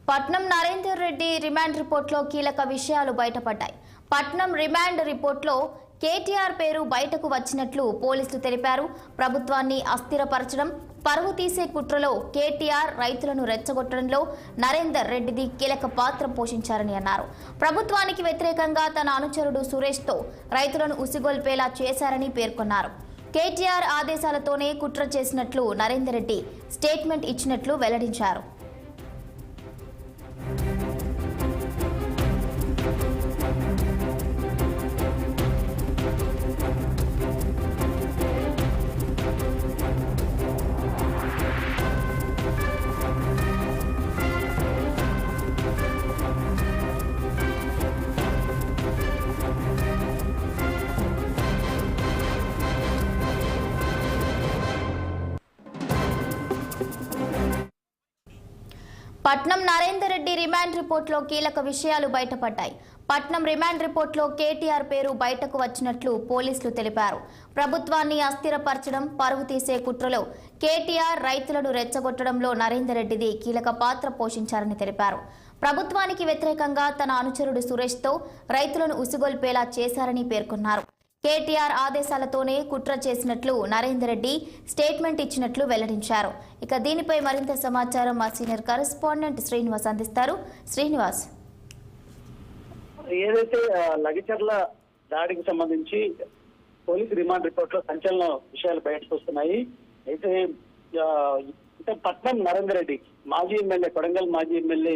Patnam Narender Reddy remand రిపోర్ట్లో కీలక విషయాలు బయటపడ్డాయి. పట్నం రిమాండ్ రిపోర్ట్లో కేటీఆర్ పేరు బయటకు వచ్చినట్లు పోలీసులు తెలిపారు. ప్రభుత్వాన్ని అస్థిరపరచడం, పరువు తీసే కుట్రలో కేటీఆర్ రైతులను రెచ్చగొట్టడంలో నరేందర్ రెడ్డిది కీలక పాత్ర పోషించారని అన్నారు. ప్రభుత్వానికి వ్యతిరేకంగా తన అనుచరుడు సురేష్తో రైతులను ఉసిగొల్పేలా చేశారని పేర్కొన్నారు. కేటీఆర్ ఆదేశాలతోనే కుట్ర చేసినట్లు నరేందర్ రెడ్డి స్టేట్మెంట్ ఇచ్చినట్లు వెల్లడించారు. పట్నం నరేందర్ రెడ్డి రిమాండ్ రిపోర్ట్లో కీలక విషయాలు బయటపడ్డాయి. పట్నం రిమాండ్ రిపోర్ట్లో కేటీఆర్ పేరు బయటకు వచ్చినట్లు పోలీసులు తెలిపారు. ప్రభుత్వాన్ని అస్థిరపరచడం, పరువు తీసే కుట్రలో కేటీఆర్ రైతులను రెచ్చగొట్టడంలో నరేందర్ రెడ్డిది కీలక పాత్ర పోషించారని తెలిపారు. ప్రభుత్వానికి వ్యతిరేకంగా తన అనుచరుడు సురేష్తో రైతులను ఉసిగొల్పేలా చేశారని పేర్కొన్నారు. కేటీఆర్ ఆదేశాలతోనే కుట్ర చేసినట్లు నరేందర్ రెడ్డి స్టేట్మెంట్ ఇచ్చినట్లు వెల్లడించారు. ఇక దీనిపై మరింత సమాచారం మా సీనియర్ కరెస్పాండెంట్ శ్రీనివాస్ అందిస్తారు. శ్రీనివాస్, ఏదైతే లగిచర్ల దాడికి సంబంధించి పోలీసు రిమాండ్ రిపోర్ట్ లో సంచలన విషయాలు బయటకు వస్తున్నాయి. అయితే పట్నం నరేందర్ రెడ్డి మాజీ ఎమ్మెల్యే, కొడంగల్ మాజీ ఎమ్మెల్యే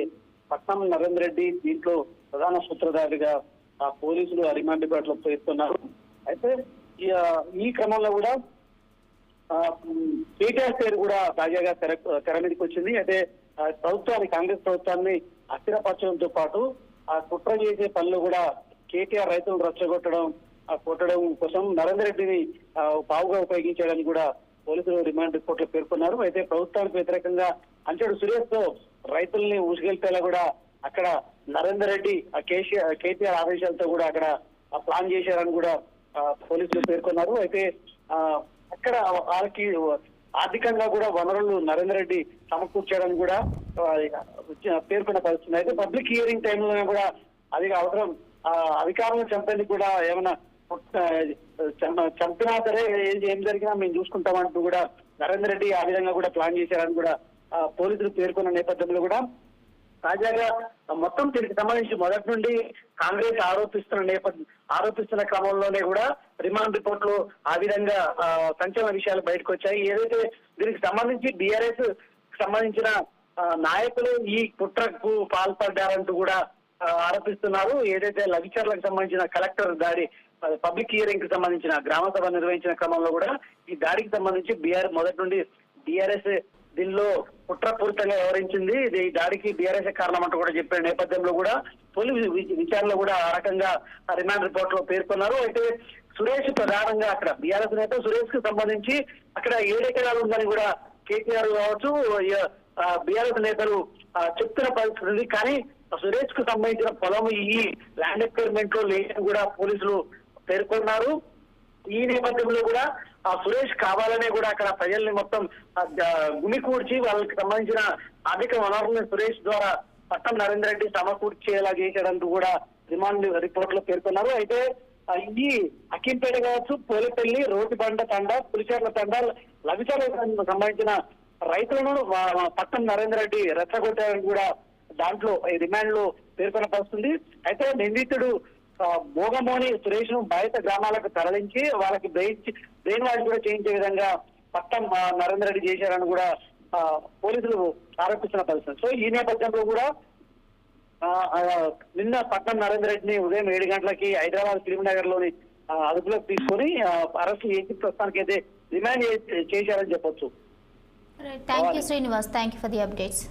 పట్నం నరేందర్ రెడ్డి దీంట్లో ప్రధాన సూత్రధారిగా పోలీసులు రిమాండ్ రిపోర్ట్ లో పేర్కొన్నారు. అయితే ఈ క్రమంలో కూడా కేటీఆర్ పేరు కూడా తాజాగా తెర మీదకి వచ్చింది. అయితే ప్రభుత్వాన్ని, కాంగ్రెస్ ప్రభుత్వాన్ని అస్థిరపరచడంతో పాటు ఆ కుట్ర చేసే పనులు కూడా కేటీఆర్ రైతులను రెచ్చగొట్టడం, కొట్టడం కోసం నరేందర్ రెడ్డిని పావుగా ఉపయోగించాడని కూడా పోలీసులు రిమాండ్ రిపోర్ట్ లో పేర్కొన్నారు. అయితే ప్రభుత్వానికి వ్యతిరేకంగా అంచెడు సురేష్ తో రైతుల్ని ఊసుకెళ్తేలా కూడా అక్కడ నరేందర్ రెడ్డి కేటీఆర్ ఆదేశాలతో కూడా అక్కడ ప్లాన్ చేశారని కూడా పోలీసులు పేర్కొన్నారు. అయితే అక్కడ వాళ్ళకి ఆర్థికంగా కూడా వనరులు నరేందర్ రెడ్డి సమకూర్చాడని కూడా పేర్కొన్న పరిస్థితుంది. అయితే పబ్లిక్ హియరింగ్ టైంలోనే కూడా అది అవసరం అధికారులను చంపేందుకు కూడా ఏమైనా చంపినా సరే ఏం జరిగినా మేము చూసుకుంటామంటూ కూడా నరేందర్ రెడ్డి ఆ విధంగా కూడా ప్లాన్ చేశారని కూడా పోలీసులు పేర్కొన్న నేపథ్యంలో కూడా తాజాగా మొత్తం దీనికి సంబంధించి మొదటి నుండి కాంగ్రెస్ ఆరోపిస్తున్న క్రమంలోనే కూడా రిమాండ్ రిపోర్ట్ లో ఆ విధంగా సంచలన విషయాలు బయటకు వచ్చాయి. ఏదైతే దీనికి సంబంధించి బీఆర్ఎస్ సంబంధించిన నాయకులు ఈ కుట్రకు పాల్పడ్డారంటూ కూడా ఆరోపిస్తున్నారు. ఏదైతే లగిచర్లకు సంబంధించిన కలెక్టర్ దాడి, పబ్లిక్ హియరింగ్ కి సంబంధించిన గ్రామ సభ నిర్వహించిన క్రమంలో కూడా ఈ దాడికి సంబంధించి మొదటి నుండి బీఆర్ఎస్ దీనిలో కుట్రపూరితంగా వ్యవహరించింది. ఈ దాడికి బీఆర్ఎస్ కారణం అంటూ కూడా చెప్పిన నేపథ్యంలో కూడా పోలీసు విచారణలో కూడా ఆ రకంగా రిమాండ్ రిపోర్ట్ లో పేర్కొన్నారు. అయితే సురేష్ ప్రధానంగా అక్కడ బీఆర్ఎస్ నేత సురేష్ కు సంబంధించి అక్కడ 7 ఎకరాలు ఉందని కూడా కేటీఆర్ కావచ్చు, బీఆర్ఎస్ నేతలు చెప్తున్న పరిస్థితి ఉంది. కానీ సురేష్ కు సంబంధించిన పొలం ఈ ల్యాండ్ ఎక్స్పెరిమెంట్ లో లేదని కూడా పోలీసులు పేర్కొన్నారు. ఈ నేపథ్యంలో కూడా సురేష్ కావాలనే కూడా అక్కడ ప్రజల్ని మొత్తం గుమికూడ్చి వాళ్ళకి సంబంధించిన ఆర్థిక వనరులను సురేష్ ద్వారా పట్నం నరేందర్ రెడ్డి సమకూర్చేలా చేశాడంటూ కూడా రిమాండ్ రిపోర్ట్ లో పేర్కొన్నారు. అయితే ఈ అక్కింపేట కావచ్చు, పోలేపల్లి, రోటిబండ తండ, పులిచెర్ల తండ, లవిచర్లకు సంబంధించిన రైతులను పట్నం నరేందర్ రెడ్డి రెచ్చగొట్టారని కూడా దాంట్లో రిమాండ్ లో పేర్కొన్న పరిస్థితుంది. అయితే నిందితుడు భోగమోని సురేష్ ను బయట గ్రామాలకు తరలించి వాళ్ళకి బ్రెయిన్ వాష్ కూడా చేయించే విధంగా పట్నం నరేందర్ రెడ్డి చేశారని కూడా పోలీసులు ఆరోపిస్తున్న పరిస్థితి. సో ఈ నేపథ్యంలో కూడా నిన్న పట్నం నరేందర్ రెడ్డిని ఉదయం 7 గంటలకి హైదరాబాద్ ఫిలింనగర్ లోని అదుపులోకి తీసుకొని అరెస్ట్ చేసి ప్రస్తుతానికి అయితే రిమాండ్ చేశారని చెప్పొచ్చు. Thank you Srinivas, thank you for the updates.